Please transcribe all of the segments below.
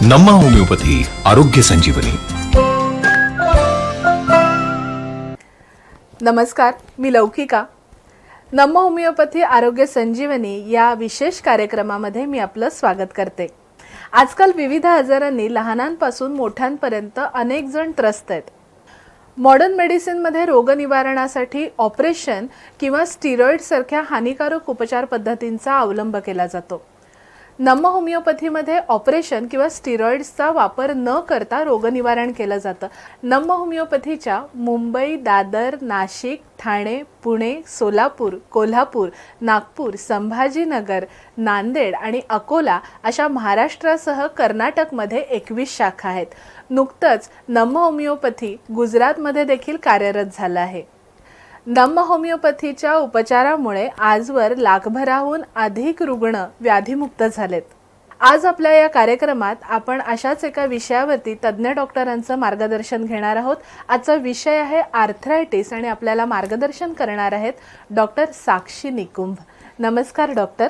नम्मा homeopathy आरोग्य संजीवनी. नमस्कार, मी लौकिका. नम्मा homeopathy आरोग्य संजीवनी या विशेष कार्यक्रमामध्ये मी आपलं स्वागत करते. आजकाल विविध आजारांनी लहानांपासून मोठ्यांपर्यंत अनेक जण त्रस्त आहेत. मॉडर्न मेडिसिनमध्ये रोगनिवारणासाठी ऑपरेशन किंवा स्टिरॉइडसारख्या हानिकारक उपचार पद्धतींचा अवलंब केला जातो. नम्मा होमिओपॅथीमध्ये ऑपरेशन किंवा स्टिरॉइड्सचा वापर न करता रोगनिवारण केलं जातं. नम्मा होमिओपॅथीच्या मुंबई, दादर, नाशिक, ठाणे, पुणे, सोलापूर, कोल्हापूर, नागपूर, संभाजीनगर, नांदेड आणि अकोला अशा महाराष्ट्रासह कर्नाटकमध्ये 21 शाखा आहेत. नुकतंच नम्मा होमिओपॅथी गुजरातमध्ये देखील कार्यरत झालं आहे. नम्मा होमिओपॅथीच्या उपचारामुळे आजवर लाखभराहून अधिक रुग्ण व्याधीमुक्त झालेत. आज आपल्या या कार्यक्रमात आपण अशाच एका विषयावरती तज्ज्ञ डॉक्टरांचं मार्गदर्शन घेणार आहोत. आजचा विषय आहे आर्थरायटिस आणि आपल्याला मार्गदर्शन करणार आहेत डॉक्टर साक्षी निकुंभ. नमस्कार डॉक्टर.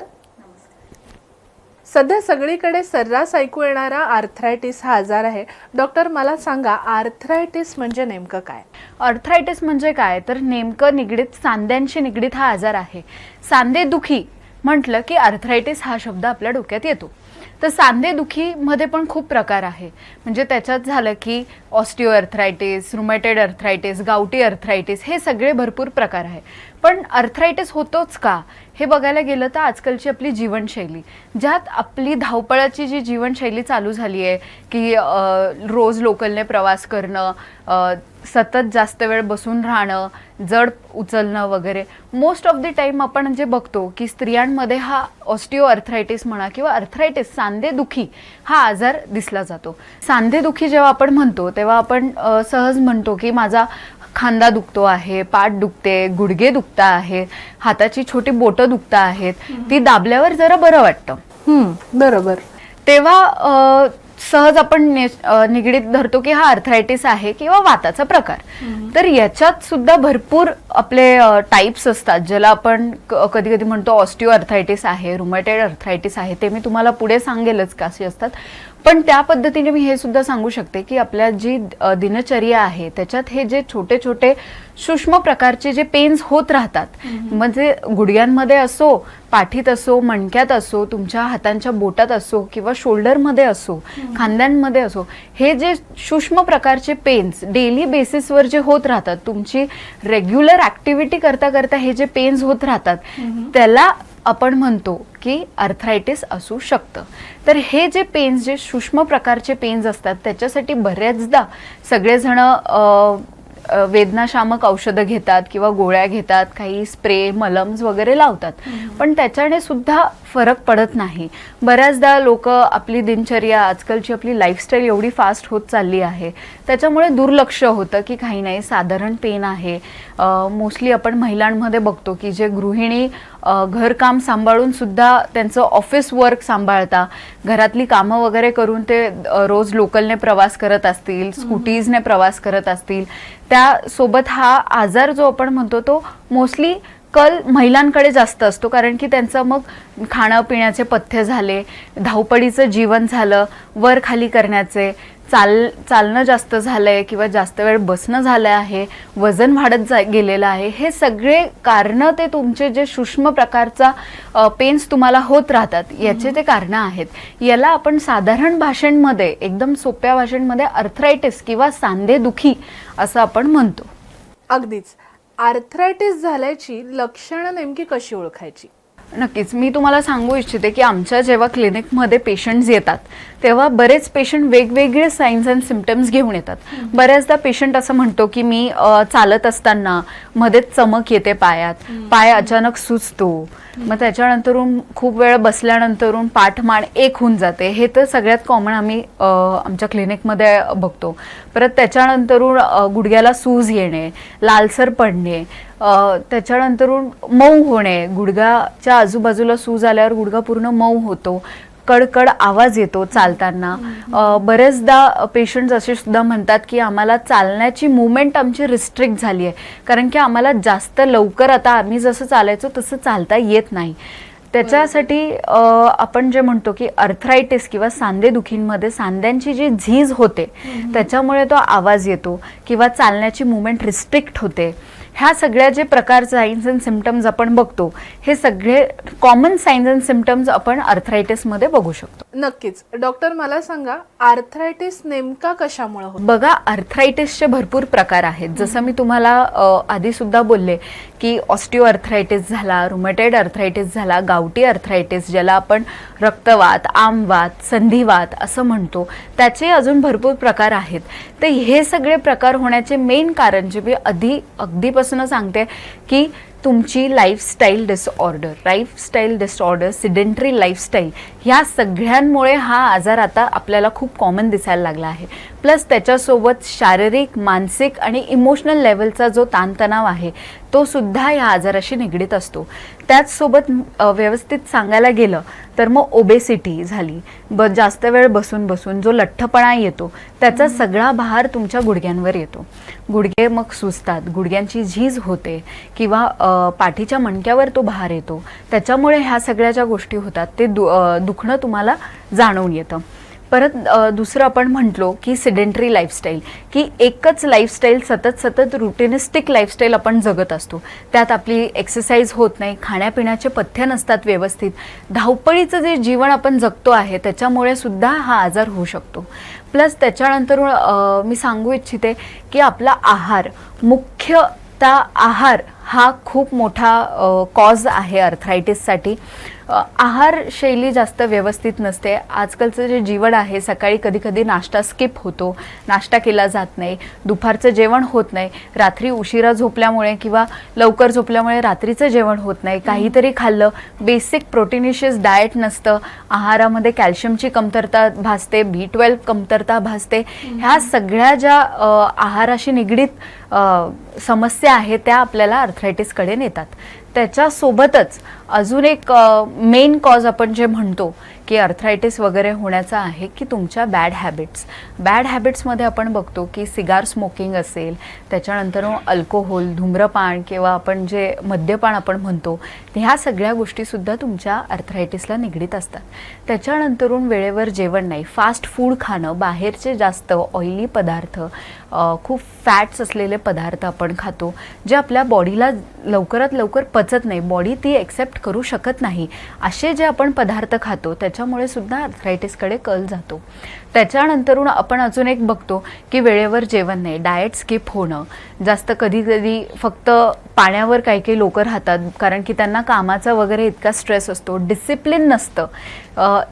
सध्या सगळीकडे सर्रास ऐकू येणारा आर्थरायटिस हा आजार आहे. डॉक्टर, मला सांगा, आर्थरायटिस म्हणजे नेमकं काय? आर्थरायटिस म्हणजे काय तर नेमकं निगडीत सांध्यांशी निगडीत हा आजार आहे. सांधेदुखी म्हटलं की आर्थरायटिस हा शब्द आपल्या डोक्यात येतो. तर सांधेदुखीमध्ये पण खूप प्रकार आहे. म्हणजे त्याच्यात झालं की ऑस्टिओ आर्थरायटिस, रुमॅटॉइड आर्थरायटिस, गावठी आर्थरायटिस, हे सगळे भरपूर प्रकार आहे. पण आर्थरायटिस होतोच का हे बघायला गेलं तर आजकालची आपली जीवनशैली, ज्यात आपली धावपळाची जी जीवनशैली चालू झाली आहे की रोज लोकलने प्रवास करणं, सतत जास्त वेळ बसून राहणं, जड उचलणं वगैरे, मोस्ट ऑफ द टाईम आपण जे बघतो की स्त्रियांमध्ये हा ऑस्टिओ आर्थरायटिस म्हणा किंवा आर्थरायटिस सांधेदुखी हा आजार दिसला जातो. सांधेदुखी जेव्हा आपण म्हणतो तेव्हा आपण सहज म्हणतो की माझा खांदा दुखतो आहे, पाठ दुखते, गुडघे दुखता आहेत, हाताची छोटी बोटं दुखता आहेत, ती दाबल्यावर जरा बरं वाटतं. बरोबर. तेव्हा सहज आपण निगडीत धरतो की हा आर्थरायटिस आहे किंवा वाताचा प्रकार. तर याच्यात सुद्धा भरपूर आपले टाईप्स असतात, ज्याला आपण कधी कधी म्हणतो ऑस्टिओ आर्थरायटिस आहे, रुमॅटॉइड आर्थरायटिस आहे. ते मी तुम्हाला पुढे सांगेलच कसे असतात. पण त्या पद्धतीने मी हे सुद्धा सांगू शकते की आपल्या जी दिनचर्या आहे त्याच्यात हे जे छोटे छोटे सूक्ष्म प्रकारचे जे पेन्स होत राहतात, म्हणजे गुडघ्यांमध्ये असो, पाठीत असो, मणक्यात असो, तुमच्या हातांच्या बोटात असो किंवा शोल्डरमध्ये असो, खांद्यांमध्ये असो, हे जे सूक्ष्म प्रकारचे पेन्स डेली बेसिसवर जे होत राहतात, तुमची रेग्युलर ऍक्टिव्हिटी करता करता हे जे पेन्स होत राहतात, त्याला आपण म्हणतो की आर्थरायटिस असू शकतं. तर हे जे पेन्स, जे सूक्ष्म प्रकारचे पेन्स असतात, त्याच्यासाठी बऱ्याचदा सगळेजण वेदनाशामक औषधं घेतात किंवा गोळ्या घेतात, काही स्प्रे, मलम्स वगैरे लावतात. पण त्याच्याने सुद्धा फरक पडत नाही. बऱ्याचदा लोक आपली दिनचर्या, आजकालची आपली लाईफस्टाईल एवढी फास्ट होत चालली आहे, त्याच्यामुळे दुर्लक्ष होतं की काही नाही, साधारण पेन आहे. मोस्टली आपण महिलांमध्ये बघतो की जे गृहिणी घरकाम सांभाळून सुद्धा त्यांचं ऑफिस वर्क सांभाळता, घरातली कामं वगैरे करून ते रोज लोकलने प्रवास करत असतील, स्कूटीजने प्रवास करत असतील, त्यासोबत हा आजार जो आपण म्हणतो तो मोस्टली कल महिलांकडे जास्त असतो. कारण की त्यांचं मग खाणं पिण्याचे पथ्य झाले, धावपळीचं जीवन झालं, वर खाली करण्याचे, चालणं जास्त झालंय किंवा जास्त वेळ बसणं झालं आहे, वजन वाढत गेलेलं आहे. हे सगळे कारणं, ते तुमचे जे सूक्ष्म प्रकारचा पेन्स तुम्हाला होत राहतात, याचे ते कारणं आहेत. याला आपण साधारण भाषेमध्ये, एकदम सोप्या भाषेमध्ये आर्थरायटिस किंवा सांधेदुखी असं आपण म्हणतो. अगदीच. आर्थरायटिस झाल्याची लक्षणं नेमकी कशी ओळखायची? नक्कीच. मी तुम्हाला सांगू इच्छिते की आमच्या जेव्हा क्लिनिकमध्ये पेशंट्स येतात तेव्हा बरेच पेशंट वेगवेगळे साईन्स अँड सिम्पटम्स घेऊन येतात. बऱ्याचदा पेशंट असं म्हणतो की मी चालत असताना मध्येच चमक येते पायात, पाय अचानक सुजतो, मग त्याच्यानंतरून खूप वेळ बसल्यानंतरून पाठमान एक होऊन जाते. हे तर सगळ्यात कॉमन आम्ही आमच्या क्लिनिकमध्ये बघतो. परत त्याच्यानंतरून गुडघ्याला सूज येणे, लालसर पडणे, त्याच्यानंतरून मऊ होणे, गुडघ्याच्या आजूबाजूला सूज आल्यावर गुडघा पूर्ण मऊ होतो, कडकड आवाज येतो चालताना. बरेचदा पेशंट्स असे सुद्धा म्हणतात की आम्हाला चालण्याची मूवमेंट आमची रिस्ट्रिक्ट झाली आहे, कारण की आम्हाला जास्त लवकर आता आम्ही जसं चालायचो तसं चालता येत नाही. त्याच्यासाठी आपण जे म्हणतो की अर्थरायटिस किंवा सांधेदुखींमध्ये सांध्यांची जी झीज होते त्याच्यामुळे तो आवाज येतो किंवा चालण्याची मुवमेंट रिस्ट्रिक्ट होते. ह्या सगळ्या जे प्रकार सायन्स अँड सिम्पटम्स आपण बघतो हे सगळे कॉमन सायन्स अँड सिम्पटम्स आपण अर्थरायटिसमध्ये बघू शकतो. नक्कीच. डॉक्टर मला सांगा, आर्थरायटिस नेमका कशामुळे होतो? बघा, अर्थरायटिसचे भरपूर प्रकार आहेत. जसं मी तुम्हाला आधी सुद्धा बोलले की ऑस्टिओ अर्थरायटिस झाला, रुमॅटॉइड अर्थरायटिस झाला, गावठी अर्थरायटिस ज्याला आपण रक्तवात, आमवात, संधिवात असं म्हणतो, त्याचे अजून भरपूर प्रकार आहेत. तर हे सगळे प्रकार होण्याचे मेन कारण जे मी अगदीपासून सांगते की तुमची लाईफस्टाईल डिसऑर्डर, सिडेंटरी लाईफस्टाईल, ह्या सगळ्यांमुळे हा आजार आता आपल्याला खूप कॉमन दिसायला लागला आहे. प्लस त्याच्यासोबत शारीरिक, मानसिक आणि इमोशनल लेवलचा जो ताणतणाव आहे तो सुद्धा या आजाराशी निगडीत असतो. त्याचसोबत व्यवस्थित सांगायला गेलं तर मग ओबेसिटी झाली, जास्त वेळ बसून बसून जो लठ्ठपणा येतो त्याचा सगळा भार तुमच्या गुडघ्यांवर येतो. गुडघे मग सुजतात, गुडघ्यांची झीज होते किंवा पाठीच्या मणक्यावर तो भार येतो. त्याच्यामुळे ह्या सगळ्या ज्या गोष्टी होतात ते दुखणं तुम्हाला जाणवून येतं. परत दुसरं आपण म्हटलो की सिडेंटरी लाईफस्टाईल, की एकच लाईफस्टाईल सतत रुटिनिस्टिक लाईफस्टाईल आपण जगत असतो. त्यात आपली एक्सरसाइज होत नाही, खाण्यापिण्याचे पथ्य नसतात व्यवस्थित, धावपळीचं जे जीवन आपण जगतो आहे त्याच्यामुळे सुद्धा हा आजार होऊ शकतो. प्लस त्याच्यानंतर मी सांगू इच्छिते की आपला आहार, मुख्यतः आहार हा खूप मोठा कॉज आहे अर्थरायटिससाठी. आहारशैली जास्त व्यवस्थित नसते. आजकालचं जे जीवन आहे, सकाळी कधी नाश्ता स्किप होतो, नाश्ता केला जात नाही, दुपारचं जेवण होत नाही, रात्री उशिरा झोपल्यामुळे किंवा लवकर झोपल्यामुळे रात्रीचं जेवण होत नाही, काहीतरी खाल्लं, बेसिक प्रोटीनिशियस डाएट नसतं, आहारामध्ये कॅल्शियमची कमतरता भासते, B12 कमतरता भासते. ह्या सगळ्या ज्या आहाराशी निगडीत समस्या आहेत त्या आपल्याला अर्थरायटिसकडे नेतात. त्याच्यासोबतच अजून एक मेन कॉज आपण जे म्हणतो की अर्थरायटिस वगैरे होण्याचा आहे की तुमच्या बॅड हॅबिट्समध्ये आपण बघतो की सिगार स्मोकिंग असेल, त्याच्यानंतर अल्कोहोल, धूम्रपान किंवा आपण जे मद्यपान आपण म्हणतो, ह्या सगळ्या गोष्टीसुद्धा तुमच्या अर्थरायटिसला निगडीत असतात. त्याच्यानंतरून वेळेवर जेवण नाही, फास्ट फूड खाणं, बाहेरचे जास्त ऑइली पदार्थ, खूप फॅट्स असलेले पदार्थ आपण खातो जे आपल्या बॉडीला लवकरात लवकर पचत नाही, बॉडी ती एक्सेप्ट करू शकत नाही, असे जे आपण पदार्थ खातो त्याच्यामुळे सुद्धा अर्थरायटिसकडे कल जातो. त्याच्यानंतरून आपण अजून एक बघतो की वेळेवर जेवण नाही, डाएट स्किप होणं, जास्त कधी फक्त पाण्यावर काही लोक राहतात कारण की त्यांना कामाचा वगैरे इतका स्ट्रेस असतो, डिसिप्लिन नसतं,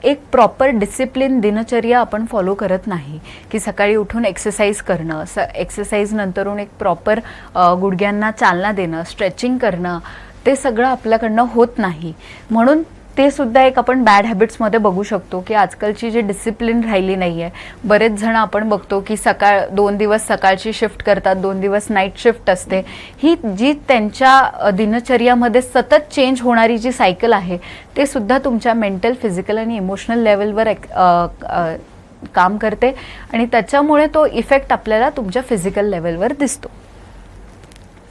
एक प्रॉपर डिसिप्लिन दिनचर्या आपण फॉलो करत नाही की सकाळी उठून एक्सरसाइज करणं, एक्सरसाइज नंतरून एक प्रॉपर गुडघ्यांना चालना देणं, स्ट्रेचिंग करणं, ते सगळं आपल्याकडनं होत नाही. म्हणून ते सुद्धा एक आपण बॅड हॅबिट्समध्ये बघू शकतो की आजकालची जी डिसिप्लिन राहिली नाही आहे. बरेच जण आपण बघतो की 2 दिवस सकाळची शिफ्ट करतात, 2 दिवस नाईट शिफ्ट असते. ही जी त्यांच्या दिनचर्यामध्ये सतत चेंज होणारी जी सायकल आहे ते सुद्धा तुमच्या मेंटल, फिजिकल आणि इमोशनल लेवलवर काम करते आणि त्याच्यामुळे तो इफेक्ट आपल्याला तुमच्या फिजिकल लेवलवर दिसतो.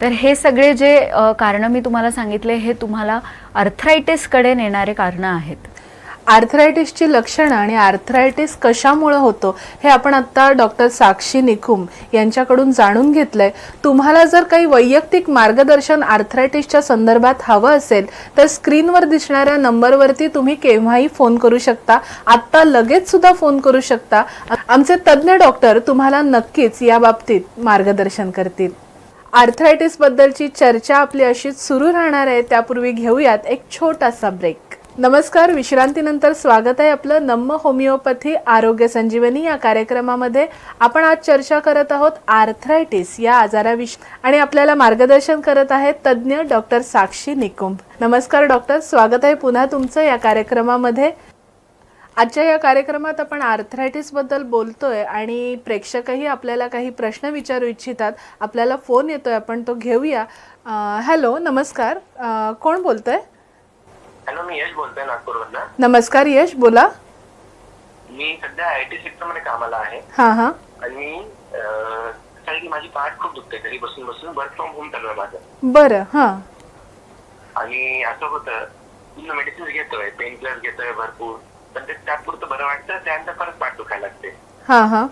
तर हे सगळे जे कारणं मी तुम्हाला सांगितले हे तुम्हाला अर्थरायटिसकडे नेणारे कारणं आहेत. आर्थरायटिसची लक्षणं आणि आर्थरायटिस कशामुळे होतो हे आपण आता डॉक्टर साक्षी निकुम यांच्याकडून जाणून घेतलंय. तुम्हाला जर काही वैयक्तिक मार्गदर्शन आर्थरायटिसच्या संदर्भात हवं असेल तर स्क्रीनवर दिसणाऱ्या नंबरवरती तुम्ही केव्हाही फोन करू शकता, आत्ता लगेच सुद्धा फोन करू शकता. आमचे तज्ज्ञ डॉक्टर तुम्हाला नक्कीच या बाबतीत मार्गदर्शन करतील. आर्थरायटिस बद्दलची चर्चा आपली अशीच सुरू राहणार आहे. त्यापूर्वी घेऊयात एक छोटासा ब्रेक. नमस्कार, विश्रांतीनंतर स्वागत आहे आपलं नम्म होमिओपॅथी आरोग्य संजीवनी या कार्यक्रमामध्ये. आपण आज चर्चा करत आहोत आर्थरायटिस या आजाराविषयी आणि आपल्याला मार्गदर्शन करत आहेत तज्ज्ञ डॉक्टर साक्षी निकुम. नमस्कार डॉक्टर, स्वागत आहे पुन्हा तुमचं या कार्यक्रमामध्ये. आजच्या या कार्यक्रमात आपण आर्थरायटिसबद्दल बोलतोय आणि प्रेक्षकही आपल्याला काही प्रश्न विचारू इच्छितात. आपल्याला फोन येतोय, आपण तो घेऊया. हॅलो, नमस्कार, कोण बोलतोय? हॅलो, मी यश बोलतोय नागपूरवरून. नमस्कार यश, बोला. मी सध्या IT सेक्टरमध्ये कामाला आहे. हां. आणि कारण की माझी पाठ खूप दुखते, घरी बसून वर्क फ्रॉम होम चालू आहे माझं. बरं. हां. आणि असं होतं मेडिसिन घेतोय, पेन किलर घेतोय भरपूर, पण ते तात्पुरतं बरं वाटतं, त्यानंतर परत पाठ दुखायला लागते. हां.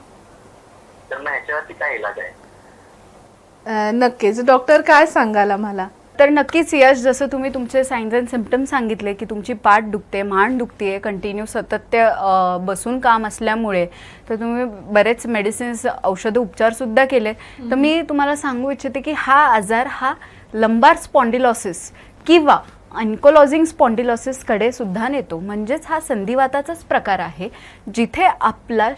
तर मग ह्याच्यावरती काय इलाज आहे? नक्कीच डॉक्टर काय सांगाल आम्हाला? तर नक्कीच यश, जसं तुम्ही तुमचे सायन्स अँड सिम्पटम्स सांगितले की तुमची पाठ दुखते, मान दुखते, कंटिन्यू सतत बसून काम असल्यामुळे, तर तुम्ही बरेच मेडिसिन्स, औषधं, उपचारसुद्धा केले. तर मी तुम्हाला सांगू इच्छिते की हा आजार हा लंबार स्पॉन्डिलॉसिस किंवा अँकोलॉजिंग स्पॉन्डिलॉसिसकडे सुद्धा नेतो. म्हणजेच हा संधिवाताचाच प्रकार आहे, जिथे आपला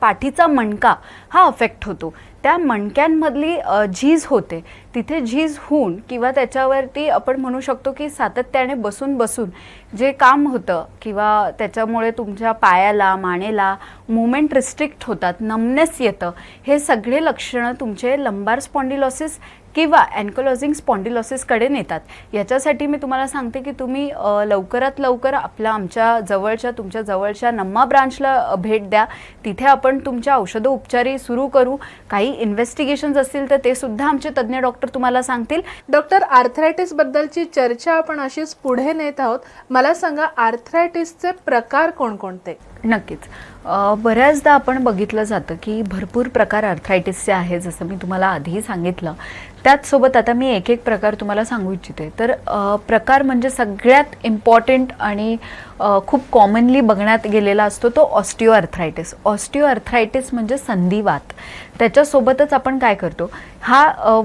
पाठीचा मणका हा अफेक्ट होतो. त्या मणक्यांमधली झीज होते, तिथे झीज होऊन किंवा त्याच्यावरती आपण म्हणू शकतो की सातत्याने बसून बसून जे काम होतं किंवा त्याच्यामुळे तुमच्या पायाला, मानेला मुवमेंट रिस्ट्रिक्ट होतात, नमनेस येतं, हे सगळे लक्षणं तुमचे लंबार स्पॉन्डिलॉसिस किंवा अँकोलॉजिंग स्पॉन्डिलॉसिसकडे नेतात. याच्यासाठी मी तुम्हाला सांगते की तुम्ही लवकरात लवकर आमच्या जवळच्या, तुमच्या जवळच्या नम्मा ब्रांचला भेट द्या. तिथे आपण तुमच्या औषधं उपचारी सुरू करू. काही इन्व्हेस्टिगेशन्स असतील तर ते सुद्धा आमचे तज्ज्ञ डॉक्टर तुम्हाला सांगतील. डॉक्टर, आर्थरायटिस बद्दलची चर्चा आपण अशीच पुढे नेत आहोत. मला सांगा, आर्थरायटिसचे प्रकार कोणकोणते? नक्कीच. बऱ्याचदा आपण बघितलं जातं की भरपूर प्रकार आर्थरायटिसचे आहे, जसं मी तुम्हाला आधीही सांगितलं. त्याचसोबत आता मी एक एक प्रकार तुम्हाला सांगू इच्छिते. तर प्रकार म्हणजे सगळ्यात इम्पॉर्टंट आणि खूप कॉमनली बघण्यात गेलेला असतो तो ऑस्टिओआर्थरायटिस. ऑस्टिओआर्थरायटिस म्हणजे संधिवात. त्याच्यासोबतच आपण काय करतो, हा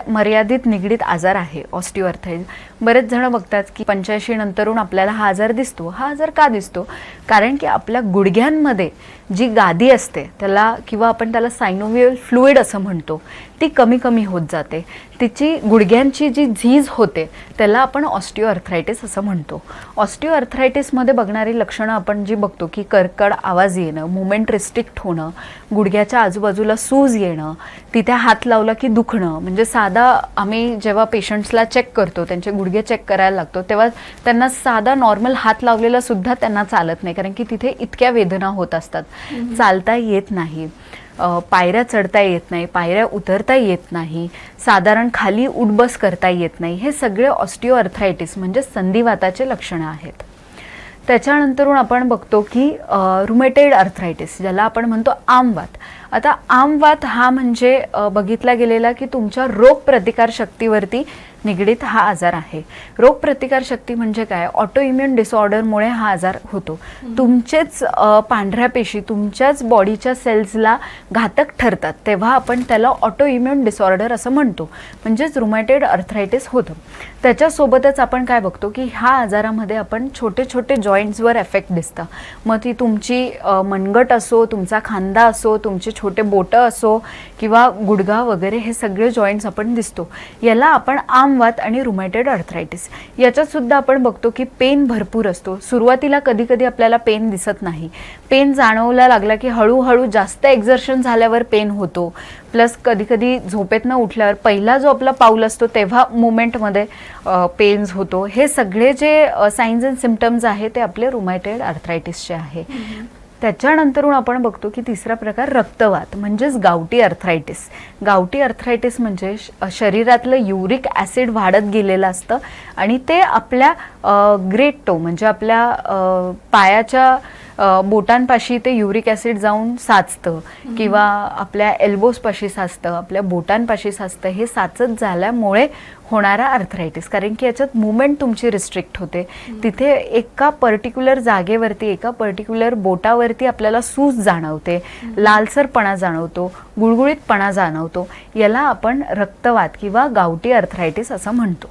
मर्यादित निगडीत आजार आहे ऑस्टिओआर्थरायटिस. बरेच जण बघतात की 85 नंतरून आपल्याला हा आजार दिसतो. हा आजार का दिसतो? कारण की आपल्या गुडघ्यांमध्ये जी गादी असते त्याला, किंवा आपण त्याला सायनोव्हियल फ्लुइड असं म्हणतो, ती कमी कमी होत जाते. तिची गुडघ्यांची जी झीज होते त्याला आपण ऑस्टिओआर्थरायटिस असं म्हणतो. ऑस्टिओआर्थरायटिसमध्ये बघणारी लक्षणं आपण जी बघतो की कर्कड आवाज येणं, मुवमेंट रिस्ट्रिक्ट होणं, गुडघ्याच्या आजूबाजूला सूज येणं, तिथे हात लावला की दुखणं. म्हणजे साधा आम्ही जेव्हा पेशंट्सला चेक करतो, त्यांचे गुडघे चेक करायला लागतो, तेव्हा त्यांना साधा नॉर्मल हात लावलेला सुद्धा त्यांना चालत नाही, कारण की तिथे इतक्या वेदना होत असतात. चालता येत नाही, पायऱ्या चढता येत नाही, पायऱ्या उतरता येत नाही, साधारण खाली उठबस करता येत नाही. हे सगळे ऑस्टिओआर्थरायटिस म्हणजे संधिवाताचे लक्षणं आहेत. त्याच्यानंतरून आपण बघतो की रुमेटॉइड आर्थरायटिस, ज्याला आपण म्हणतो आमवात. आता आमवात हा म्हणजे बघितला गेलेला की तुमच्या रोगप्रतिकारशक्तीवरती निगडीत हा आजार आहे. रोगप्रतिकारशक्ती म्हणजे काय? ऑटो इम्युन डिसऑर्डरमुळे हा आजार होतो. तुमचेच पांढऱ्या पेशी तुमच्याच बॉडीच्या सेल्सला घातक ठरतात, तेव्हा आपण त्याला ऑटो इम्युन डिसऑर्डर असं म्हणतो, म्हणजेच रुमॅटॉइड आर्थरायटिस होतं. त्याच्यासोबतच आपण काय बघतो की ह्या आजारामध्ये आपण छोटे छोटे जॉईंट्सवर एफेक्ट दिसतं. मग ती तुमची मनगट असो, तुमचा खांदा असो, तुमचे छोटे बोटं असो किंवा गुडघा वगैरे, हे सगळे जॉईंट्स आपण दिसतो. याला आपण आमवात आणि रुमॅटॉइड आर्थरायटिस. याच्यात सुद्धा आपण बघतो की पेन भरपूर असतो. सुरुवातीला कधी कधी आपल्याला पेन दिसत नाही, पेन जाणवला लागला की हळूहळू जास्त एक्झर्शन झाल्यावर पेन होतो. प्लस कधी कधी झोपेतनं उठल्यावर पहिला जो आपला पाऊल असतो तेव्हा मुवमेंटमध्ये पेन्स होतो. हे सगळे जे साइन्स अँड सिम्पटम्स आहे ते आपले रुमॅटॉइड आर्थरायटिसचे आहे. त्याच्यानंतरून आपण बघतो की तिसरा प्रकार रक्तवात म्हणजेच गावठी आर्थरायटिस. गावठी आर्थरायटिस म्हणजे शरीरातलं युरिक ॲसिड वाढत गेलेलं असतं आणि ते आपल्या ग्रेट टो म्हणजे आपल्या पायाच्या बोटांपाशी ते युरिक ॲसिड जाऊन साचतं किंवा आपल्या एल्बोजपाशी साचतं, आपल्या बोटांपाशी साचतं. हे साचत झाल्यामुळे होणारा आर्थरायटिस, कारण की याच्यात मुवमेंट तुमची रिस्ट्रिक्ट होते. तिथे एका पर्टिक्युलर जागेवरती, एका पर्टिक्युलर बोटावरती आपल्याला सूज जाणवते, लालसरपणा जाणवतो, गुळगुळीतपणा जाणवतो. याला आपण रक्तवात किंवा गावठी आर्थरायटिस असं म्हणतो.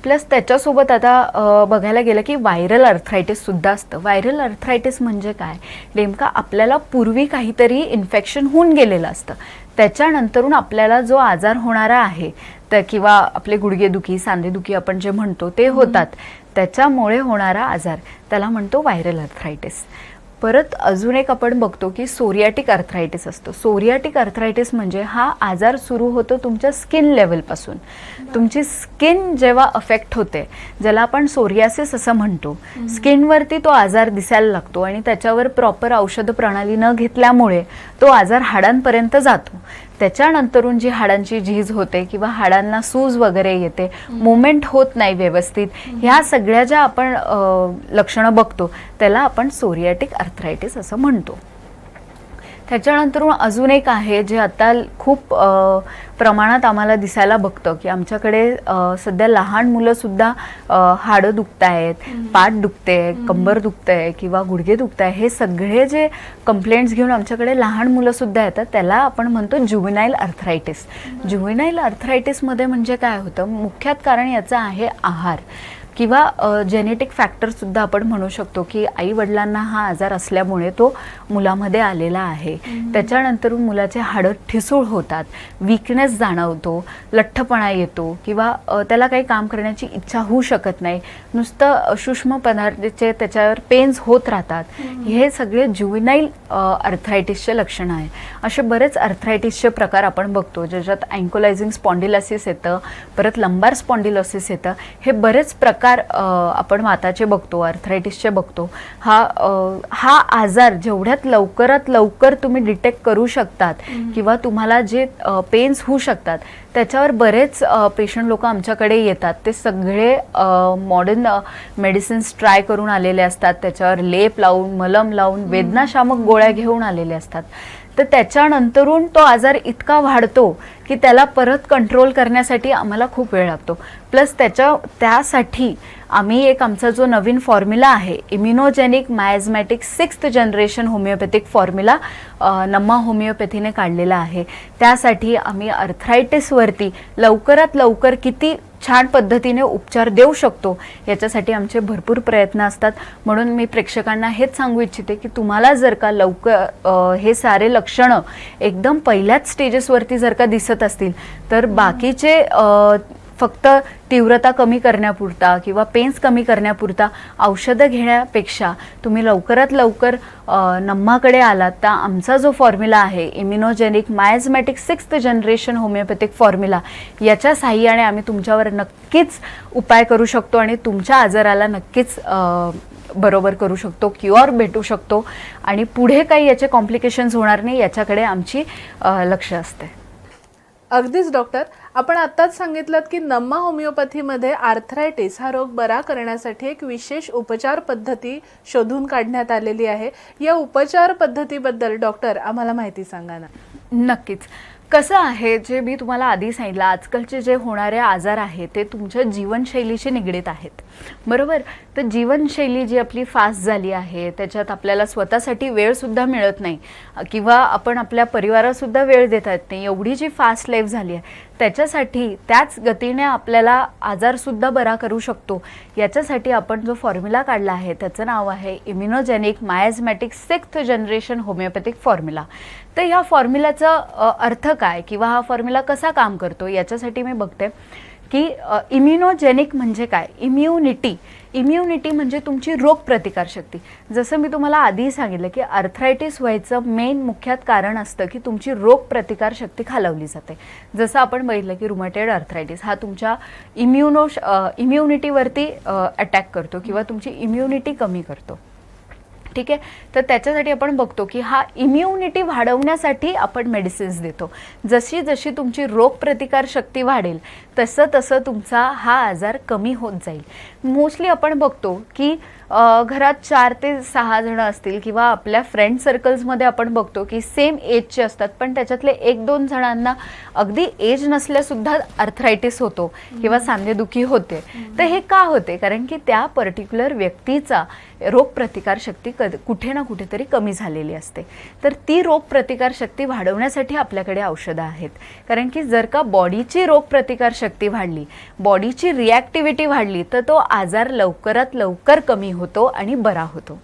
प्लस त्याच्यासोबत आता बघायला गेलं की व्हायरल आर्थरायटिस सुद्धा असतं. व्हायरल आर्थरायटिस म्हणजे काय? नेमका आपल्याला पूर्वी काहीतरी इन्फेक्शन होऊन गेलेलं असतं, त्याच्यानंतरून आपल्याला जो आजार होणारा आहे तर किंवा आपले गुडघेदुखी, सांधेदुखी आपण जे म्हणतो ते होतात, त्याच्यामुळे होणारा आजार त्याला म्हणतो व्हायरल आर्थरायटिस. परत अजून एक आपण बघतो की सोरियाटिक आर्थरायटिस असतो. सोरियाटिक आर्थरायटिस म्हणजे हा आजार सुरू होतो तुमच्या स्किन लेवलपासून. तुमची स्किन जेव्हा अफेक्ट होते, ज्याला आपण सोरियासिस असं म्हणतो, स्किनवरती तो आजार दिसायला लागतो आणि त्याच्यावर प्रॉपर औषध प्रणाली न घेतल्यामुळे तो आजार हाडांपर्यंत जातो. त्याच्यानंतरून जी हाडांची झीज होते किंवा हाडांना सूज वगैरे येते, मुवमेंट होत नाही व्यवस्थित, ह्या सगळ्या ज्या आपण लक्षणं बघतो त्याला आपण सोरियाटिक आर्थरायटिस असं म्हणतो. त्याच्यानंतर अजून एक आहे जे आता खूप प्रमाणात आम्हाला दिसायला बघतं की आमच्याकडे सध्या लहान मुलंसुद्धा हाडं दुखत आहेत, पाठ दुखते, कंबर दुखतंय किंवा गुडघे दुखत आहे, हे सगळे जे कंप्लेंट्स घेऊन आमच्याकडे लहान मुलंसुद्धा येतात त्याला आपण म्हणतो ज्युव्हेनाईल आर्थरायटिस. ज्युव्हेनाईल आर्थरायटिसमध्ये म्हणजे काय होतं, मुख्यात कारण याचं आहे आहार किंवा जेनेटिक फॅक्टरसुद्धा आपण म्हणू शकतो की आई वडिलांना हा आजार असल्यामुळे तो मुलामध्ये आलेला आहे. त्याच्यानंतर मुलाचे हाडं ठिसूळ होतात, वीकनेस जाणवतो, लठ्ठपणा येतो किंवा त्याला काही काम करण्याची इच्छा होऊ शकत नाही, नुसतं सूक्ष्म पदार्थाचे त्याच्यावर पेन्स होत राहतात. हे सगळे ज्युव्हेनाईल आर्थरायटिसचे लक्षणं आहे. असे बरेच आर्थरायटिसचे प्रकार आपण बघतो ज्याच्यात अँकोलायझिंग स्पॉन्डिलोसिस येतं, परत लंबार स्पॉन्डिलोसिस येतं. हे बरेच प्रकार आपण वाताचे बघतो, आर्थरायटिसचे बघतो. हा आजार जेवढ्यात लवकरात लवकर तुम्ही डिटेक्ट करू शकतात किंवा तुम्हाला जे पेन्स होऊ शकतात त्याच्यावर बरेच पेशंट लोक आमच्याकडे येतात. ते सगळे मॉडर्न मेडिसिन्स ट्राय करून आलेले असतात, त्याच्यावर लेप लावून, मलम लावून, वेदनाशामक गोळ्या घेऊन आलेले असतात. तर त्याच्यानंतरून तो आजार इतका वाढतो की त्याला परत कंट्रोल करण्यासाठी आम्हाला खूप वेळ लागतो. प्लस त्यासाठी आम्ही एक आमचा जो नवीन फॉर्म्युला आहे, immunogenic miasmatic 6th generation homeopathic formula Namma होमिओपॅथीने काढलेला आहे. त्यासाठी आम्ही आर्थरायटिसवरती लवकरात लवकर किती छान पद्धतीने उपचार देऊ शकतो याच्यासाठी आमचे भरपूर प्रयत्न असतात. म्हणून मी प्रेक्षकांना हेच सांगू इच्छिते की तुम्हाला जर का लवकर हे सारे लक्षणं एकदम पहिल्याच स्टेजेसवरती जर का दिसत असतील तर बाकीचे फक्त तीव्रता कमी करण्यापुरता किंवा पेन्स कमी करण्यापुरता औषधं घेण्यापेक्षा तुम्ही लवकरात लवकर नम्माकडे आलात तर आमचा जो फॉर्म्युला आहे immunogenic miasmatic 6th generation homeopathic formula, याच्या साहाय्याने आम्ही तुमच्यावर नक्कीच उपाय करू शकतो आणि तुमच्या आजाराला नक्कीच बरोबर करू शकतो, क्युअर भेटू शकतो आणि पुढे काही याचे कॉम्प्लिकेशन्स होणार नाही याच्याकडे आमची लक्ष असते. अगदीच डॉक्टर, आपण आत्ताच सांगितलं की नम्मा होमिओपॅथीमध्ये आर्थरायटिस हा रोग बरा करण्यासाठी एक विशेष उपचार पद्धती शोधून काढण्यात आलेली आहे. या उपचार पद्धतीबद्दल डॉक्टर आम्हाला माहिती सांगा ना. नक्कीच. कसं आहे, जे मी तुम्हाला आधी सांगितलं, आजकालचे जे होणारे आजार आहेत ते तुमच्या जीवनशैलीशी निगडीत आहेत, बरोबर. तर जीवनशैली जी आपली फास्ट झाली आहे त्याच्यात आपल्याला स्वतःसाठी वेळसुद्धा मिळत नाही किंवा आपण आपल्या परिवारासुद्धा वेळ देता येत नाही, एवढी जी फास्ट लाईफ झाली आहे त्याच्यासाठी त्याच गतीने आपल्याला आजारसुद्धा बरा करू शकतो. याच्यासाठी आपण जो फॉर्म्युला काढला आहे त्याचं नाव आहे immunogenic miasmatic 6th generation homeopathic formula. तर या फॉर्म्युलाचा अर्थ काय किंवा हा फॉर्म्युला कसा काम करतो याच्यासाठी मी बघते की इम्युनोजेनिक म्हणजे काय. इम्युनिटी म्हणजे तुमची रोगप्रतिकारशक्ती. जसं मी तुम्हाला आधी सांगितलं की आर्थरायटिस व्हायचं मेन मुख्यात कारण असतं की तुमची रोगप्रतिकारशक्ती खालावली जाते. जसं आपण बघितलं की रुमॅटॉइड आर्थरायटिस हा तुमच्या इम्युनिटीवरती अटॅक करतो किंवा तुमची इम्युनिटी कमी करतो, ठीक आहे. तर त्याच्यासाठी आपण बघतो की हा इम्युनिटी वाढवण्यासाठी आपण मेडिसिन्स देतो. जशी जशी तुमची रोगप्रतिकार शक्ती वाढेल तसं तसं तुमचा हा आजार कमी होत जाईल. मोस्टली आपण बघतो की घरात 4 ते 6 जण असतील किंवा आपल्या फ्रेंड सर्कल्समध्ये आपण बघतो की सेम एजचे असतात, पण त्याच्यातले 1-2 जणांना अगदी एज नसल्यासुद्धा आर्थरायटिस होतो किंवा सांधेदुखी होते. तर हे का होते? कारण की त्या पर्टिक्युलर व्यक्तीचा रोगप्रतिकार शक्ती कुठे ना कुठेतरी कमी झालेली असते. तर ती रोगप्रतिकार शक्ती वाढवण्यासाठी आपल्याकडे औषधं आहेत. कारण की जर का बॉडीची रोगप्रतिकार शक्ती वाढली, बॉडीची रिॲक्टिव्हिटी वाढली तर तो आजार लवकरात लवकर कमी होतो आणि बरा होतो.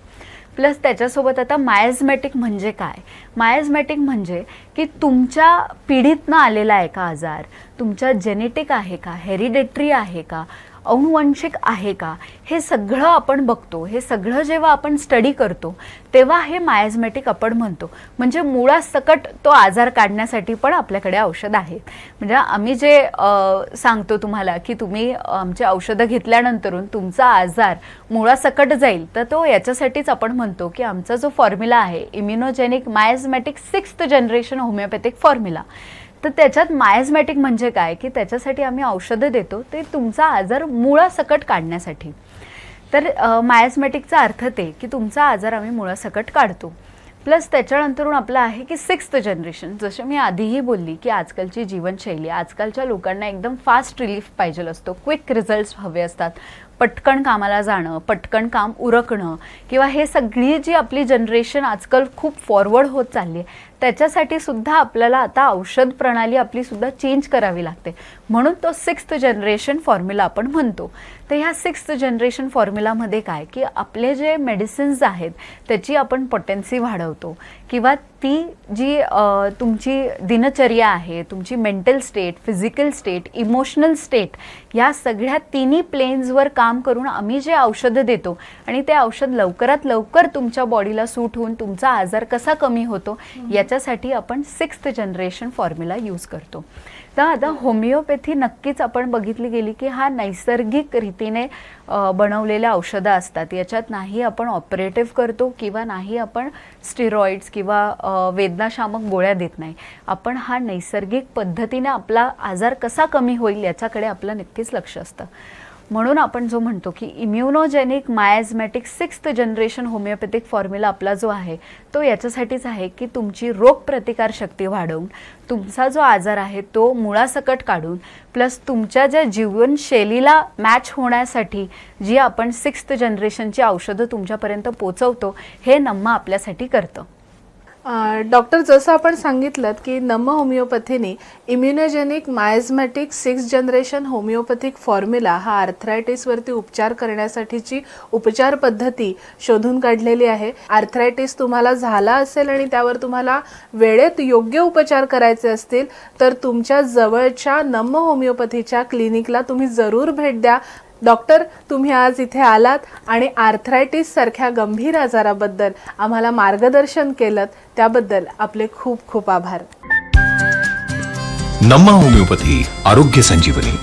प्लस त्याच्यासोबत आता मायझमॅटिक म्हणजे काय? मायझमॅटिक म्हणजे की तुमच्या पिढीतनं आलेला आहे का आजार, तुमच्या जेनेटिक आहे का, हेरिडेटरी आहे का, अनुवंशिक आहे का, हे सगळं आपण बघतो. हे सगळं जेव्हा आपण स्टडी करतो तेव्हा हे मायझमॅटिक आपण म्हणतो. म्हणजे मुळासकट तो आजार काढण्यासाठी पण आपल्याकडे औषध आहेत. म्हणजे आम्ही जे सांगतो तुम्हाला की तुम्ही आमचे औषधं घेतल्यानंतरून तुमचा आजार मुळासकट जाईल, तर तो याच्यासाठीच आपण म्हणतो की आमचा जो फॉर्म्युला आहे immunogenic miasmatic 6th generation homeopathic formula, तर त्याच्यात मायाझमॅटिक म्हणजे काय की त्याच्यासाठी आम्ही औषधं देतो ते तुमचा आजार मुळासकट काढण्यासाठी. तर मायाझमॅटिकचा अर्थ ते की तुमचा आजार आम्ही मुळासकट काढतो. प्लस त्याच्यानंतरून आपलं आहे की 6th जनरेशन. जसं मी आधीही बोलली की आजकालची जीवनशैली, आजकालच्या लोकांना एकदम फास्ट रिलीफ पाहिजे असतो, क्विक रिझल्ट्स हवे असतात, पटकन कामाला जाणं, पटकन काम उरकणं, किंवा हे सगळी जी आपली जनरेशन आजकाल खूप फॉरवर्ड होत चालली आहे त्याच्यासाठी सुद्धा आपल्याला आता औषध प्रणाली आपली सुद्धा चेंज करावी लागते. म्हणून तो 6th जनरेशन फॉर्म्युला आपण म्हणतो. तर ह्या 6th जनरेशन फॉर्म्युलामध्ये काय की आपले जे मेडिसिन्स आहेत त्याची आपण पोटेन्सी वाढवतो, किंवा ती जी तुमची दिनचर्या आहे, तुमची mental state, physical state, emotional state, या सगळ्या तिन्ही प्लेन्सवर काम करून आम्ही जे औषधं देतो आणि ते औषध लवकरात लवकर तुमच्या बॉडीला सूट होऊन तुमचा आजार कसा कमी होतो याच्यासाठी आपण 6th जनरेशन फॉर्म्युला यूज करतो. तर आता होमिओपॅथी नक्कीच आपण बघितली गेली की हा नैसर्गिक रीतीने बनवलेल्या औषधं असतात. याच्यात नाही आपण ऑपरेटिव्ह करतो किंवा नाही आपण स्टिरॉइड्स किंवा वेदनाशामक गोळ्या देत नाही. आपण हा नैसर्गिक पद्धतीने आपला आजार कसा कमी होईल याच्याकडे आपलं नक्कीच लक्ष असतं. म्हणून आपण जो म्हणतो की immunogenic miasmatic 6th generation homeopathic formula आपला जो आहे तो याच्यासाठीच आहे की तुमची रोगप्रतिकार शक्ती वाढवून तुमचा जो आजार आहे तो मुळासकट काढून, प्लस तुमच्या ज्या जीवनशैलीला मॅच होण्यासाठी जी आपण 6th जनरेशनची औषधं तुमच्यापर्यंत पोचवतो हे नम्मा आपल्यासाठी करतं. डॉक्टर, जसं आपण सांगितलं की नम्मा होमिओपॅथीने immunogenic miasmatic 6th generation homeopathic formula हा आर्थरायटिसवरती उपचार करण्यासाठीची उपचार पद्धती शोधून काढलेली आहे. आर्थरायटिस तुम्हाला झाला असेल आणि त्यावर तुम्हाला वेळेत योग्य उपचार करायचे असतील तर तुमच्या जवळच्या नम्मा होमिओपॅथीच्या क्लिनिकला तुम्ही जरूर भेट द्या. डॉक्टर, तुम्ही आज इथे आलात आणि आर्थरायटिस सारख्या गंभीर आजाराबद्दल आम्हाला मार्गदर्शन केलं त्याबद्दल आपले खूप खूप आभार. नम्मा होमिओपॅथी आरोग्य संजीवनी.